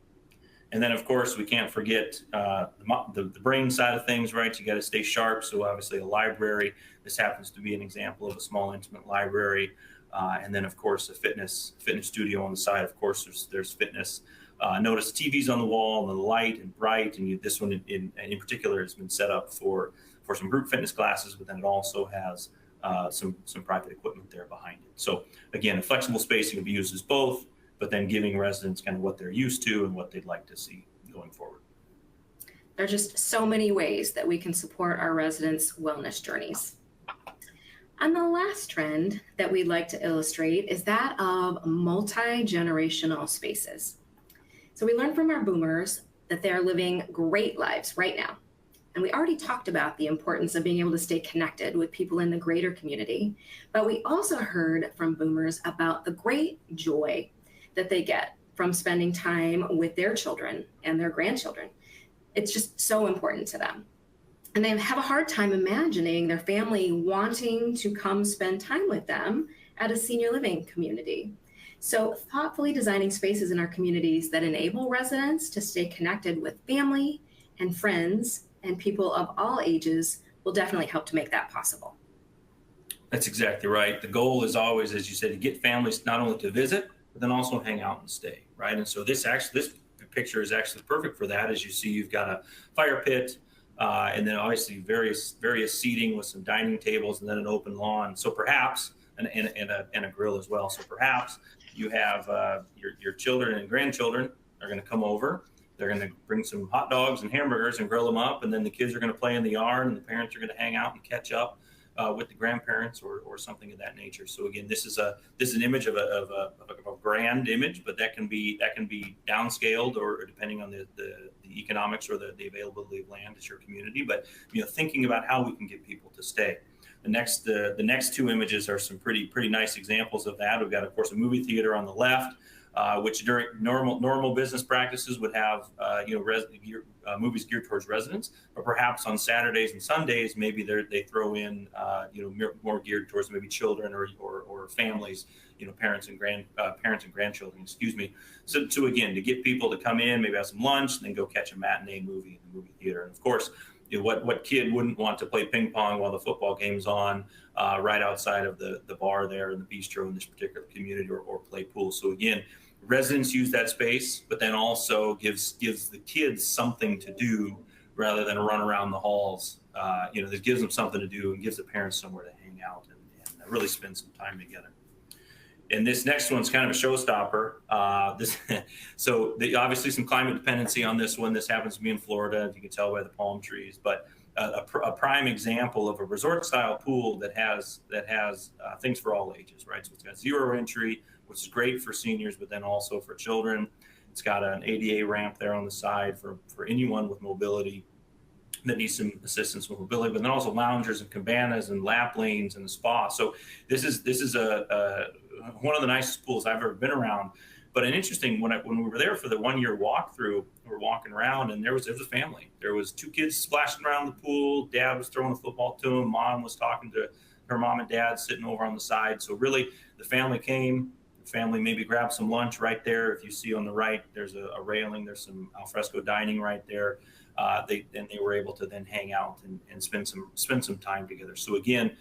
And then, of course, we can't forget the brain side of things, right? You got to stay sharp. So obviously a library. This happens to be an example of a small, intimate library. And then, of course, a fitness studio on the side. Of course, there's fitness. Notice TVs on the wall and the light and bright. And this one in particular has been set up for some group fitness classes, but then it also has some private equipment there behind it. So again, a flexible spacing can be used as both, but then giving residents kind of what they're used to and what they'd like to see going forward. There are just so many ways that we can support our residents' wellness journeys. And the last trend that we'd like to illustrate is that of multi-generational spaces. So we learned from our boomers that they're living great lives right now. And we already talked about the importance of being able to stay connected with people in the greater community. But we also heard from boomers about the great joy that they get from spending time with their children and their grandchildren. It's just so important to them. And they have a hard time imagining their family wanting to come spend time with them at a senior living community. So thoughtfully designing spaces in our communities that enable residents to stay connected with family and friends and people of all ages will definitely help to make that possible. That's exactly right. The goal is always, as you said, to get families not only to visit, but then also hang out and stay, right? And so this picture is actually perfect for that. As you see, you've got a fire pit, and then obviously various seating with some dining tables, and then an open lawn. So perhaps and a grill as well. So perhaps you have your children and grandchildren are going to come over. They're going to bring some hot dogs and hamburgers and grill them up, and then the kids are going to play in the yard, and the parents are going to hang out and catch up with the grandparents or something of that nature. So again, this is an image of a grand image, but that can be downscaled or depending on the economics or the availability of land as your community. But thinking about how we can get people to stay. The next two images are some pretty nice examples of that. We've got, of course, a movie theater on the left, which during normal business practices would have movies geared towards residents, but perhaps on Saturdays and Sundays maybe they throw in more geared towards maybe children or families, parents and grandchildren. Excuse me. So again, to get people to come in, maybe have some lunch, and then go catch a matinee movie in the movie theater. And of course, what kid wouldn't want to play ping pong while the football game's on right outside of the bar there in the bistro in this particular community, or play pool. So again, residents use that space, but then also gives the kids something to do rather than run around the halls. That gives them something to do and gives the parents somewhere to hang out and really spend some time together. And this next one's kind of a showstopper. Obviously some climate dependency on this one. This happens to be in Florida, if you can tell by the palm trees. But a prime example of a resort-style pool that has things for all ages, right? So it's got zero entry, which is great for seniors, but then also for children. It's got an ADA ramp there on the side for anyone with mobility that needs some assistance with mobility, but then also loungers and cabanas and lap lanes and a spa. So this is one of the nicest pools I've ever been around. But an interesting, when we were there for the 1 year walkthrough, we were walking around and there was a family. There was two kids splashing around the pool. Dad was throwing a football to him. Mom was talking to her mom and dad sitting over on the side. So really the family came. The family maybe grabbed some lunch right there. If you see on the right, there's a railing. There's some alfresco dining right there. They were able to then hang out and spend some time together. So again,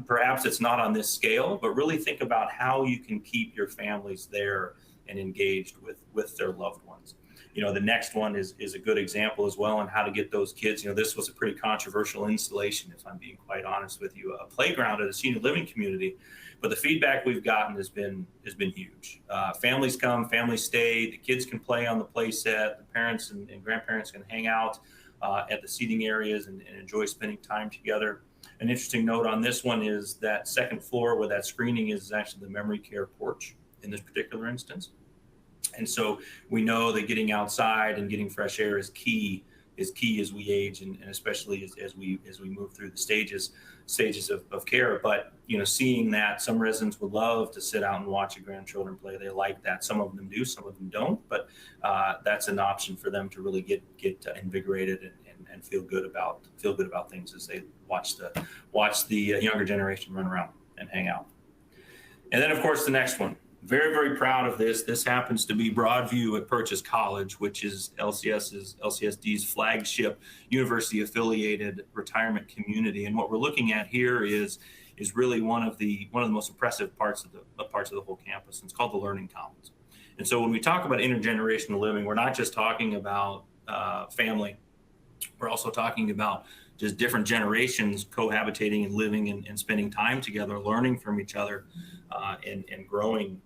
perhaps it's not on this scale, but really think about how you can keep your families there and engaged with their loved ones. The next one is a good example as well on how to get those kids. This was a pretty controversial installation, if I'm being quite honest with you, a playground at a senior living community. But the feedback we've gotten has been huge. Families come, families stay, the kids can play on the play set, the parents and grandparents can hang out at the seating areas and enjoy spending time together. An interesting note on this one is that second floor where that screening is actually the memory care porch in this particular instance. And so we know that getting outside and getting fresh air is key as we age, and especially as we move through the stages of care. But seeing that some residents would love to sit out and watch your grandchildren play. They like that. Some of them do, some of them don't. But that's an option for them to really get invigorated and feel good about things as they watch the younger generation run around and hang out. And then, of course, the next one, Very, very proud of this. This happens to be Broadview at Purchase College, which is LCSD's flagship university-affiliated retirement community. And what we're looking at here is really one of the most impressive parts of the whole campus. And it's called the Learning Commons. And so when we talk about intergenerational living, we're not just talking about family. We're also talking about just different generations cohabitating and living and spending time together, learning from each other, and growing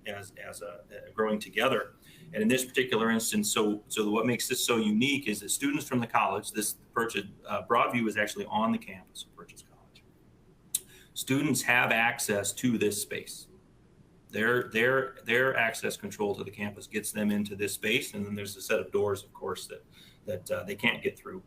growing together. And in this particular instance, so what makes this so unique is that students from the college, Broadview is actually on the campus of Purchase College. Students have access to this space. Their access control to the campus gets them into this space, and then there's a set of doors, of course, that they can't get through.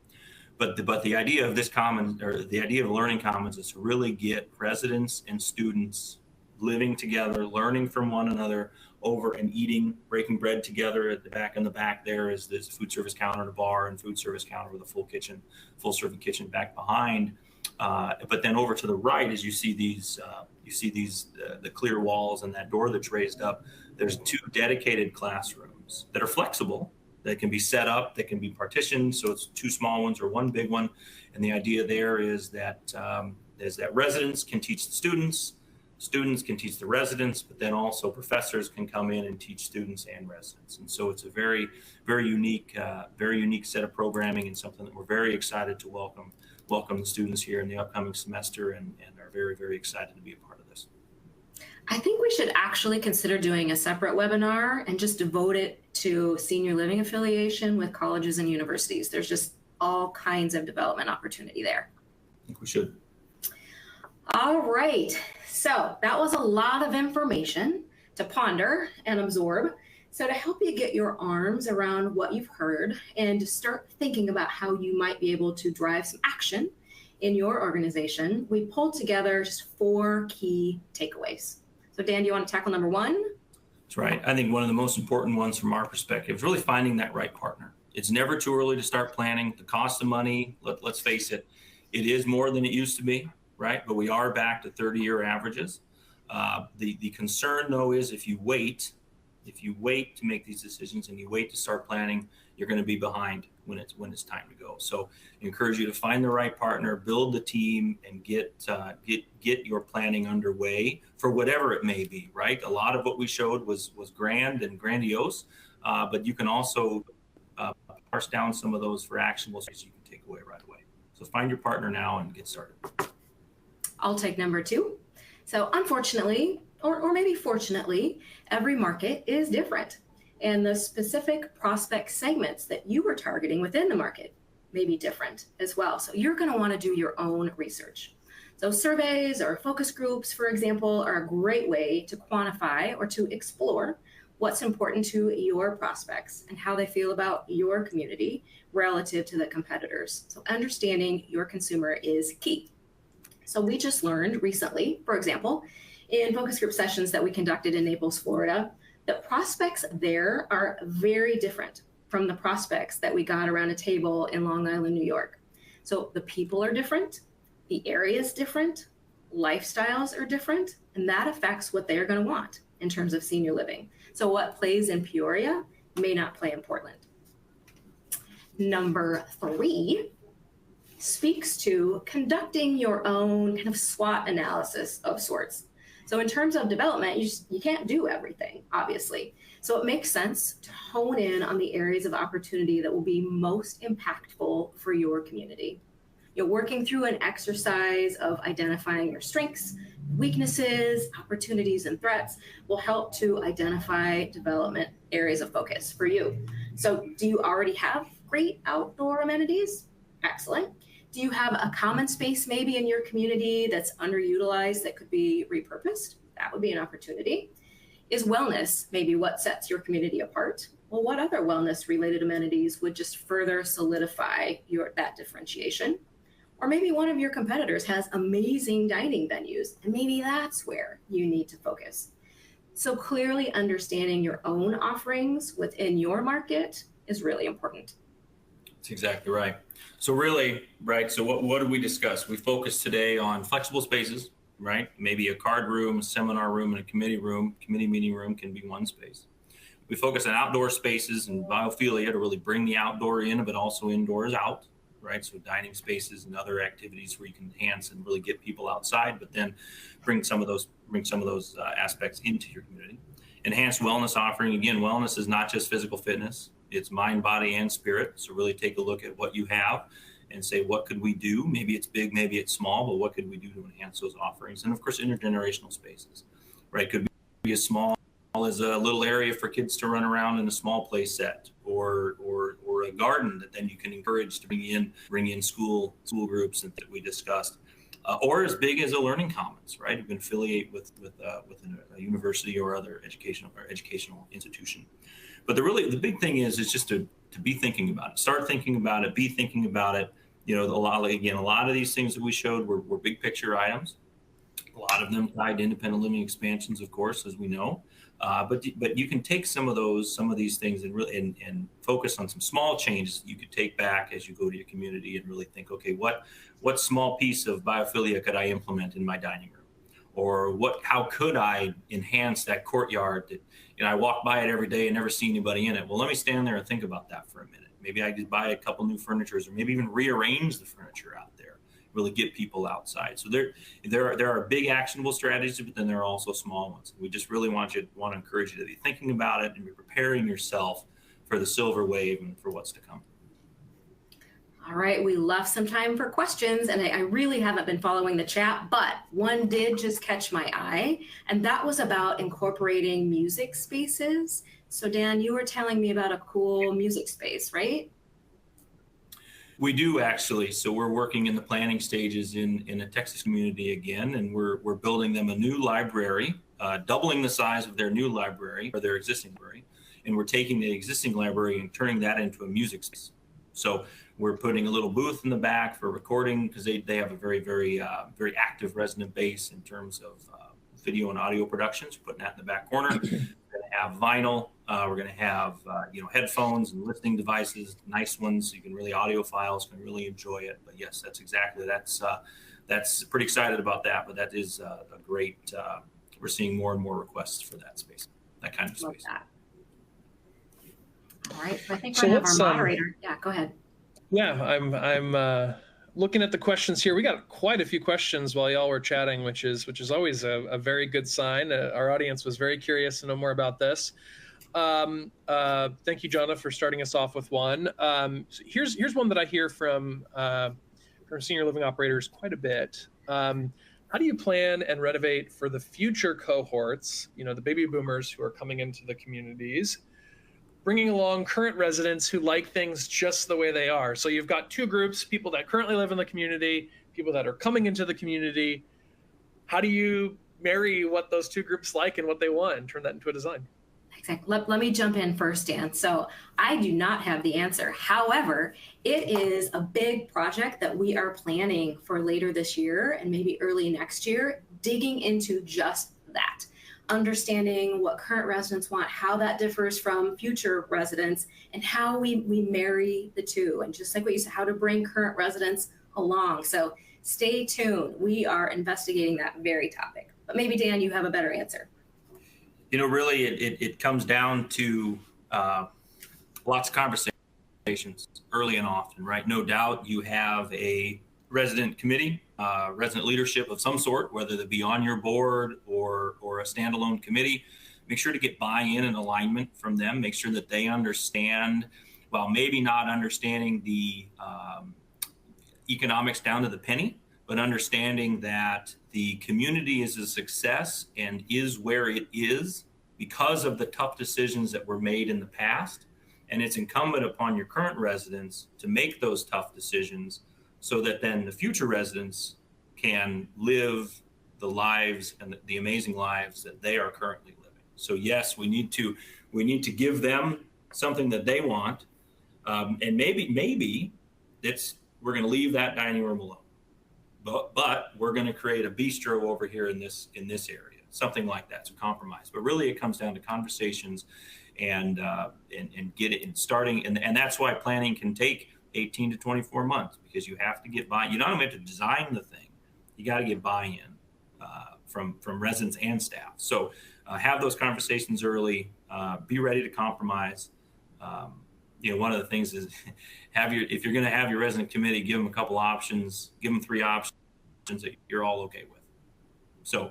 But the idea of this common, or the idea of Learning Commons, is to really get residents and students living together, learning from one another over and eating, breaking bread together. At the back, in the back there is this food service counter and a bar, and food service counter with a full serving kitchen back behind. But then over to the right, as you see these the clear walls and that door that's raised up, there's 2 dedicated classrooms that are flexible. They can be set up, they can be partitioned, so it's 2 small ones or 1 big one. And the idea there is that residents can teach the students can teach the residents, but then also professors can come in and teach students and residents. And so it's a very, very unique set of programming, and something that we're very excited to welcome the students here in the upcoming semester, and are very, very excited to be a part of this. I think we should actually consider doing a separate webinar and just devote it to senior living affiliation with colleges and universities. There's just all kinds of development opportunity there. I think we should. All right, so that was a lot of information to ponder and absorb. So to help you get your arms around what you've heard and to start thinking about how you might be able to drive some action in your organization, we pulled together just 4 key takeaways. So Dan, do you want to tackle number 1? That's right. I think one of the most important ones from our perspective is really finding that right partner. It's never too early to start planning. The cost of money, let's face it, it is more than it used to be, right? But we are back to 30-year averages. The concern, though, is if you wait to make these decisions and you wait to start planning, you're going to be behind when it's time to go. So I encourage you to find the right partner, build the team, and get your planning underway for whatever it may be, right? A lot of what we showed was grand and grandiose, but you can also parse down some of those for actionable things you can take away right away. So find your partner now and get started. I'll take number 2. So unfortunately, or maybe fortunately, every market is different, and the specific prospect segments that you are targeting within the market may be different as well. So you're going to want to do your own research. So surveys or focus groups, for example, are a great way to quantify or to explore what's important to your prospects and how they feel about your community relative to the competitors. So understanding your consumer is key. So we just learned recently, for example, in focus group sessions that we conducted in Naples, Florida, the prospects there are very different from the prospects that we got around a table in Long Island, New York. So the people are different, the area is different, lifestyles are different, and that affects what they're going to want in terms of senior living. So what plays in Peoria may not play in Portland. Number 3 speaks to conducting your own kind of SWOT analysis of sorts. So in terms of development, you can't do everything, obviously. So it makes sense to hone in on the areas of opportunity that will be most impactful for your community. You're working through an exercise of identifying your strengths, weaknesses, opportunities, and threats will help to identify development areas of focus for you. So do you already have great outdoor amenities? Excellent. Do you have a common space maybe in your community that's underutilized that could be repurposed? That would be an opportunity. Is wellness maybe what sets your community apart? Well, what other wellness related amenities would just further solidify that differentiation? Or maybe one of your competitors has amazing dining venues, and maybe that's where you need to focus. So clearly understanding your own offerings within your market is really important. That's exactly right. So really, right, so what did we discuss? We focused today on flexible spaces, right? Maybe a card room, a seminar room, and a committee meeting room can be one space. We focus on outdoor spaces and biophilia to really bring the outdoor in, but also indoors out, right? So dining spaces and other activities where you can enhance and really get people outside, but then bring some of those aspects into your community. Enhanced wellness offering. Again, wellness is not just physical fitness. It's mind, body, and spirit. So really take a look at what you have and say, what could we do? Maybe it's big, maybe it's small, but what could we do to enhance those offerings? And of course, intergenerational spaces, right? Could be as small as a little area for kids to run around in a small play set, or a garden that then you can encourage to bring in school groups that we discussed, or as big as a learning commons, right? You can affiliate with a university or other educational institution. But the big thing is just to be thinking about it. Start thinking about it. Be thinking about it. You know, a lot of these things that we showed were big picture items. A lot of them tied to independent living expansions, of course, as we know. But you can take some of these things and focus on some small changes that you could take back as you go to your community and really think, okay, what small piece of biophilia could I implement in my dining room? Or how could I enhance that courtyard that, I walk by it every day and never see anybody in it? Well, let me stand there and think about that for a minute. Maybe I could buy a couple new furnitures, or maybe even rearrange the furniture out there, really get people outside. So there are big actionable strategies, but then there are also small ones. We just really want to encourage you to be thinking about it and be preparing yourself for the silver wave and for what's to come. All right, we left some time for questions, and I really haven't been following the chat, but one did just catch my eye, and that was about incorporating music spaces. So Dan, you were telling me about a cool music space, right? We do, actually. So we're working in the planning stages in a Texas community again, and we're building them a new library, doubling the size of their new library or their existing library, and we're taking the existing library and turning that into a music space. So we're putting a little booth in the back for recording, because they have a very, very, very active resident base in terms of video and audio productions. We're putting that in the back corner. We're going to have vinyl. We're going to have headphones and listening devices, nice ones, so you can really audiophiles can really enjoy it. But yes, that's pretty excited about that. But that is a great. We're seeing more and more requests for that space, that kind of Love space. that. All right, so I think we're going to have our moderator. Yeah, go ahead. Yeah, I'm looking at the questions here. We got quite a few questions while y'all were chatting, which is always a very good sign. Our audience was very curious to know more about this. Thank you, Jonna, for starting us off with one. So here's one that I hear from senior living operators quite a bit. How do you plan and renovate for the future cohorts, the baby boomers who are coming into the communities, bringing along current residents who like things just the way they are? So you've got two groups, people that currently live in the community, people that are coming into the community. How do you marry what those two groups like and what they want and turn that into a design? Exactly. Let me jump in first, Dan. So I do not have the answer. However, it is a big project that we are planning for later this year and maybe early next year, digging into just that. Understanding what current residents want, how that differs from future residents, and how we marry the two. And just like what you said, how to bring current residents along. So stay tuned. We are investigating that very topic. But maybe, Dan, you have a better answer. Really, it comes down to lots of conversations early and often, right? No doubt you have a resident committee, resident leadership of some sort, whether they be on your board or a standalone committee. Make sure to get buy-in and alignment from them. Make sure that they understand, while maybe not understanding the economics down to the penny, but understanding that the community is a success and is where it is because of the tough decisions that were made in the past. And it's incumbent upon your current residents to make those tough decisions so that then the future residents can live the lives and the amazing lives that they are currently living. So yes, we need to give them something that they want, and maybe we're going to leave that dining room alone, but we're going to create a bistro over here in this area, something like that. So compromise, but really it comes down to conversations and get it and starting, and that's why planning can take 18 to 24 months, because you have to get buy. You not only have to design the thing, you got to get buy-in from residents and staff. So have those conversations early. Be ready to compromise. One of the things is if you're going to have your resident committee, give them a couple options, give them 3 options that you're all okay with. So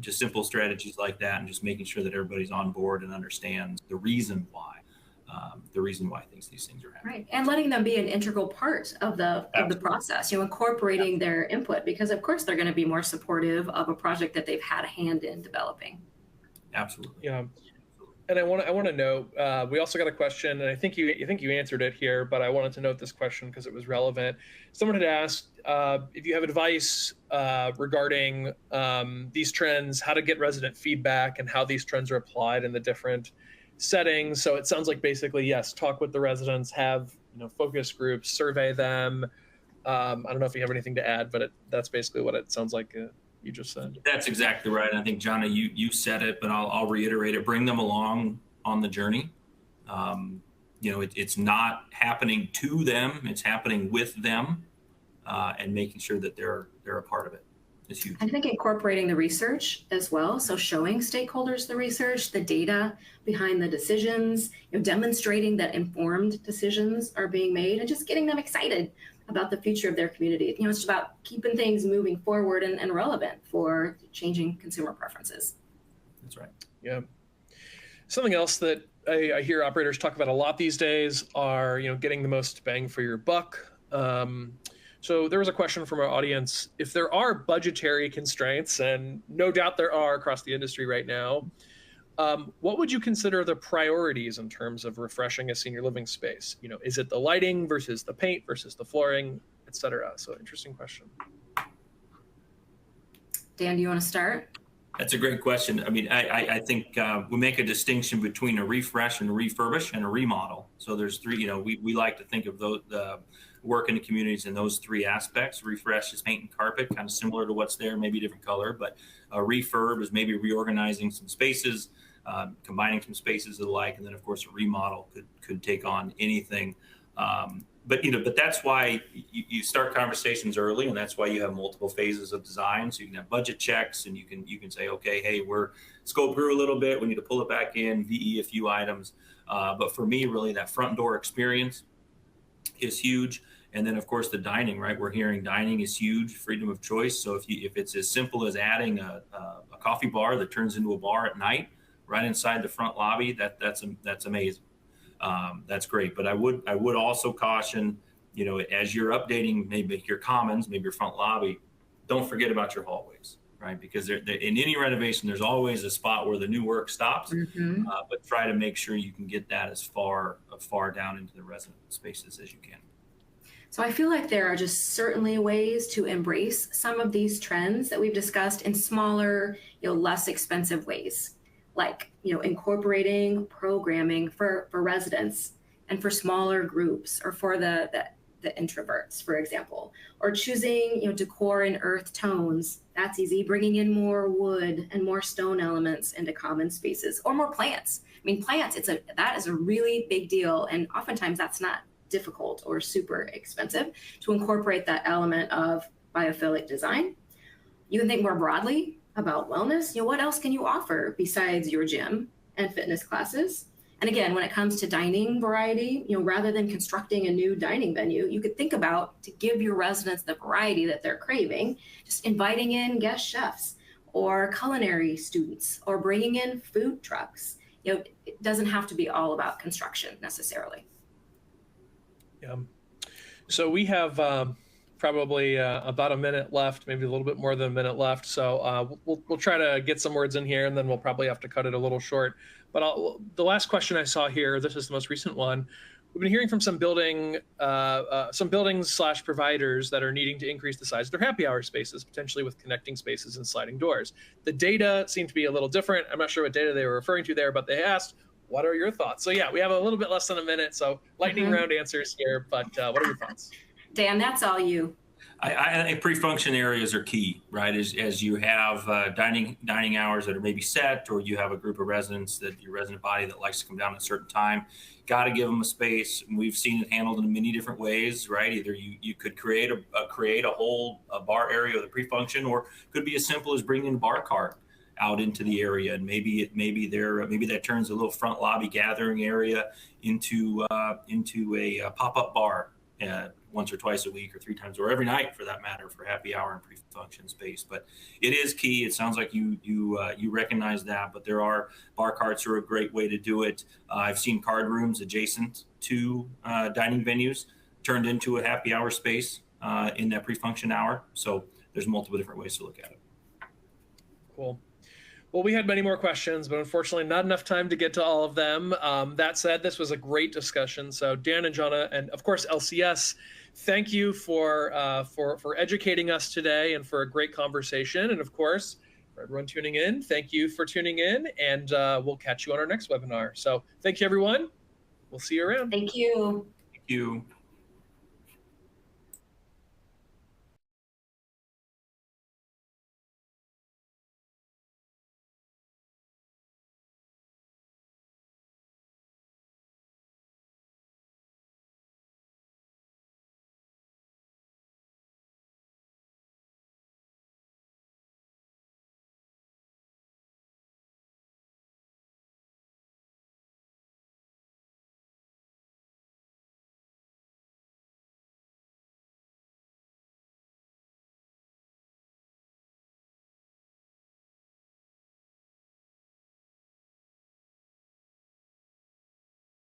just simple strategies like that, and just making sure that everybody's on board and understands the reason why these things are happening. Right, and letting them be an integral part of the process. Incorporating their input, because of course they're going to be more supportive of a project that they've had a hand in developing. Absolutely. Yeah. And I want to note, we also got a question, and I think you answered it here, but I wanted to note this question because it was relevant. Someone had asked if you have advice regarding these trends, how to get resident feedback, and how these trends are applied in the different settings. So it sounds like basically, yes, talk with the residents, have focus groups, survey them. I don't know if you have anything to add, but that's basically what it sounds like. You just said. That's exactly right. I think, Jonna, you said it, but I'll reiterate it. Bring them along on the journey. It's not happening to them; it's happening with them, and making sure that they're a part of it is huge. I think incorporating the research as well, so showing stakeholders the research, the data behind the decisions, demonstrating that informed decisions are being made, and just getting them excited about the future of their community. It's about keeping things moving forward and relevant for changing consumer preferences. That's right. Yeah. Something else that I hear operators talk about a lot these days are, getting the most bang for your buck. So there was a question from our audience: if there are budgetary constraints, and no doubt there are across the industry right now, what would you consider the priorities in terms of refreshing a senior living space? Is it the lighting versus the paint versus the flooring, et cetera? So interesting question. Dan, do you want to start? That's a great question. I mean, I think we make a distinction between a refresh and a refurbish and a remodel. So there's 3, we like to think of the work in the communities in those 3 aspects. Refresh is paint and carpet, kind of similar to what's there, maybe a different color, but a refurb is maybe reorganizing some spaces, combining some spaces alike, and then of course a remodel could take on anything. But that's why you start conversations early, and that's why you have multiple phases of design. So you can have budget checks, and you can say, okay, hey, we're scope grew a little bit, we need to pull it back in, VE a few items. But for me, really, that front door experience is huge. And then of course the dining, right? We're hearing dining is huge, freedom of choice. So if it's as simple as adding a coffee bar that turns into a bar at night, right inside the front lobby, that's amazing. That's great. But I would also caution, as you're updating maybe your commons, maybe your front lobby, don't forget about your hallways, right? Because in any renovation, there's always a spot where the new work stops. Mm-hmm. But try to make sure you can get that as far down into the resident spaces as you can. So I feel like there are just certainly ways to embrace some of these trends that we've discussed in smaller, less expensive ways, like, incorporating programming for residents and for smaller groups, or for the introverts, for example, or choosing, decor in earth tones. That's easy. Bringing in more wood and more stone elements into common spaces, or more plants. I mean, plants, that is a really big deal. And oftentimes that's not difficult or super expensive to incorporate that element of biophilic design. You can think more broadly about wellness. What else can you offer besides your gym and fitness classes? And again, when it comes to dining variety, rather than constructing a new dining venue, you could think about, to give your residents the variety that they're craving, just inviting in guest chefs or culinary students, or bringing in food trucks. It doesn't have to be all about construction necessarily. Yeah. So we have probably about a minute left, maybe a little bit more than a minute left. So we'll try to get some words in here, and then we'll probably have to cut it a little short. But the last question I saw here, this is the most recent one. We've been hearing from some buildings / providers that are needing to increase the size of their happy hour spaces, potentially with connecting spaces and sliding doors. The data seemed to be a little different. I'm not sure what data they were referring to there, but they asked, what are your thoughts? So yeah, we have a little bit less than a minute, so lightning round answers here, but what are your thoughts? Dan, that's all you. Pre-function areas are key, right? As you have dining hours that are maybe set, or you have a group of residents that your resident body that likes to come down at a certain time, got to give them a space. We've seen it handled in many different ways, right? Either you could create a whole bar area with a pre-function, or could be as simple as bringing a bar cart out into the area, and maybe that turns a little front lobby gathering area into a pop-up bar once or twice a week, or 3 times, or every night for that matter, for happy hour and pre-function space. But it is key. It sounds like you recognize that, but there are bar carts are a great way to do it. I've seen card rooms adjacent to dining venues turned into a happy hour space in that pre-function hour. So there's multiple different ways to look at it. Cool. Well, we had many more questions, but unfortunately not enough time to get to all of them. That said, this was a great discussion. So Dan and Jonna, and of course LCS, thank you for educating us today and for a great conversation. And of course, for everyone tuning in, thank you for tuning in, and we'll catch you on our next webinar. So thank you, everyone. We'll see you around. Thank you. Thank you.